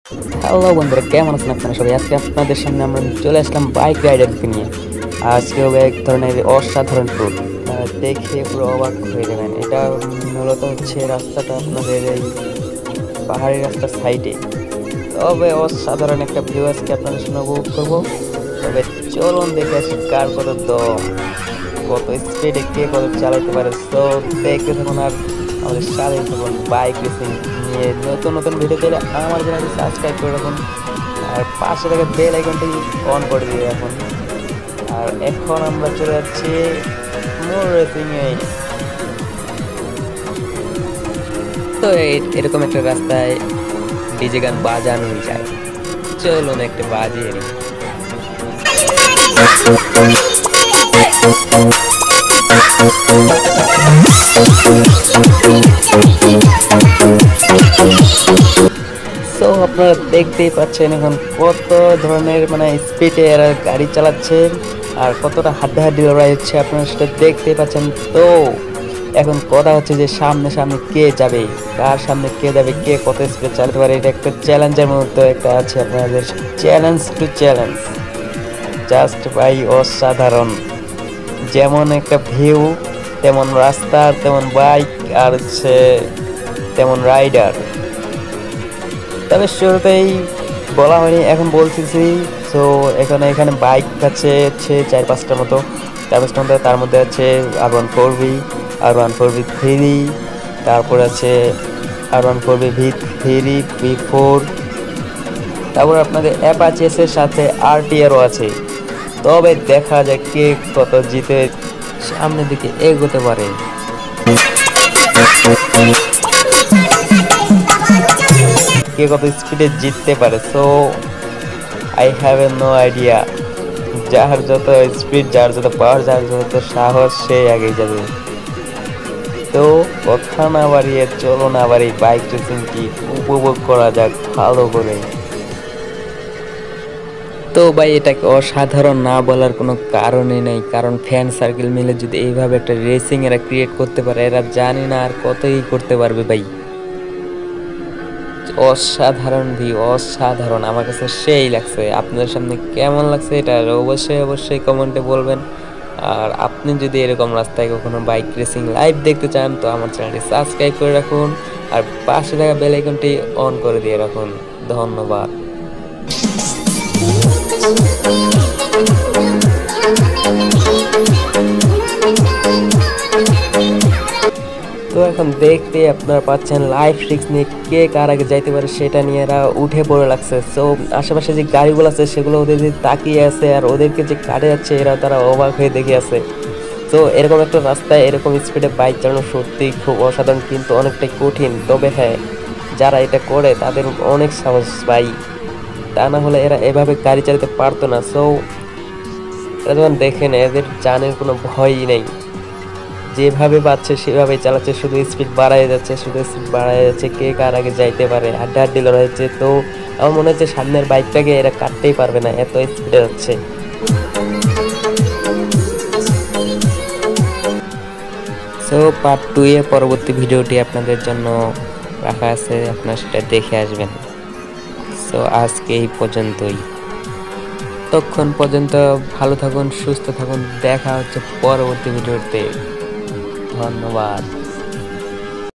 Hello বন্ধুরা, কেমন আছেন আপনারা সবাই? আজকে আপনাদের সামনে আমরা চলে আসলাম বাইক রাইডারকে নিয়ে। আজকে হবে এক ধরনের অসাধারণ ট্যুর। দেখে পুরো অবাক হয়ে যাবেন। এটা মূলত হচ্ছে রাস্তাটা আপনাদের এই পাহাড়ি রাস্তার সাইডে। তবে অসাধারণ একটা ভিউ আজকে আপনাদের সামনে উপভোগ করবো। তবে চলুন দেখে আসি কার কত দম, কত স্পিডে কে কত চালাতে পারে। তো দেখতে থাকুন আর আমাদের সাথে থাকুন বাইক রেসিং নিয়ে। নতুন নতুন ভিডিও পেলে আমার চ্যানেলটি সাবস্ক্রাইব করে রাখুন আর পাশে থাকা বেল আইকনটি অন করে দিয়ে রাখুন। আর এখন আমরা চলে যাচ্ছি মূল রেসিং এ। তো এরকম একটা রাস্তায় ডিজে গান বাজানোই যায়। চলুন একটা বাজিয়ে নিই। সো আপনারা দেখতেই পাচ্ছেন এখন কত ধরনের স্পিডে এরা গাড়ি চালাচ্ছে আর কতটা হাড্ডাহাড্ডি লড়াই হচ্ছে, আপনারা সেটা দেখতেই পাচ্ছেন। তো এখন কথা হচ্ছে যে সামনে সামনে কে যাবে, কার সামনে কে যাবে, কে কত স্পিডে চালাতে পারে। এটা একটা চ্যালেঞ্জের মধ্যে একটা আছে আপনাদের, চ্যালেঞ্জ টু চ্যালেঞ্জ। জাস্ট ভাই অসাধারণ। যেমন একটা ভিউ, তেমন রাস্তা, তেমন বাইক, আর হচ্ছে তেমন রাইডার। তবে শুরুতেই বলা হয়নি, এখন বলতেছি। সো এখানে বাইক আছে 4-5টার মতো, 4-5টার মতো। তার মধ্যে আছে R14V, R14V3, তারপর আছে R14V3, V4, তারপর আপনাদের অ্যাপাচি এর সাথে RTRও আছে। তবে দেখা যায় কে কত জিতে সামনের দিকে এগোতে পারে। কে কত স্পিডে জিততে পারে। So I have no idea. যার যত স্পিড, যার যত পাওয়ার, যার যত সাহস, সেই আগে যাবে। তো কথা না বাড়িয়ে চলো না বাড়ি বাইক রেসিংটি উপভোগ করা যাক ভালো করে। তো ভাই এটাকে অসাধারণ না বলার কোনো কারণই নেই, কারণ ফ্যান সার্কেল মিলে যদি এইভাবে একটা রেসিং এরা ক্রিয়েট করতে পারে, এরা জানি না আর কতই করতে পারবে ভাই। অসাধারণ ভিউ, অসাধারণ। আমার কাছে সেই লাগছে। আপনাদের সামনে কেমন লাগছে এটা অবশ্যই অবশ্যই কমেন্টে বলবেন। আর আপনি যদি এরকম রাস্তায় কখনো বাইক রেসিং লাইভ দেখতে চান তো আমার চ্যানেলটি সাবস্ক্রাইব করে রাখুন আর পাশে থাকা বেল আইকনটি অন করে দিয়ে রাখুন। ধন্যবাদ। তো এখন দেখতে আপনারা পাচ্ছেন লাইফ রিস্ক নিয়ে কে কার আগে যাইতে পারে সেটা নিয়ে এরা উঠে পড়ে লাগছে। সো আশেপাশে যে গাড়িগুলো আছে সেগুলো ওদের যে তাকিয়ে আছে আর ওদেরকে যে কাটে যাচ্ছে তারা অবাক হয়ে দেখে আছে। তো এরকম একটা রাস্তায় এরকম স্পিডে বাইক চালানো সত্যিই খুব অসাধারণ, কিন্তু অনেকটাই কঠিন। তবে হ্যাঁ, যারা এটা করে তাদের অনেক সাহস ভাই, তা না হলে এরা এভাবে গাড়ি চালাতে পারতো না। সো এরা যখন দেখেন এদের জানের কোনো ভয়ই নেই, যেভাবে পাচ্ছে সেভাবে চালাচ্ছে, শুধু স্পিড বাড়ায় যাচ্ছে, কে কার আগে যাইতে পারে, হাড্ডাহাড্ডি লড়াই হচ্ছে। তো আমার মনে হচ্ছে সামনের বাইকটাকে এরা কাটতেই পারবে না, এত স্পিডে যাচ্ছে। সো পার্ট 2 এ পরবর্তী ভিডিওটি আপনাদের জন্য রাখা আছে, আপনারা সেটা দেখে আসবেন। সো আজকে এই পর্যন্তই। ততক্ষণ পর্যন্ত ভালো থাকুন, সুস্থ থাকুন। দেখা হচ্ছে পরবর্তী ভিডিওতে। ধন্যবাদ।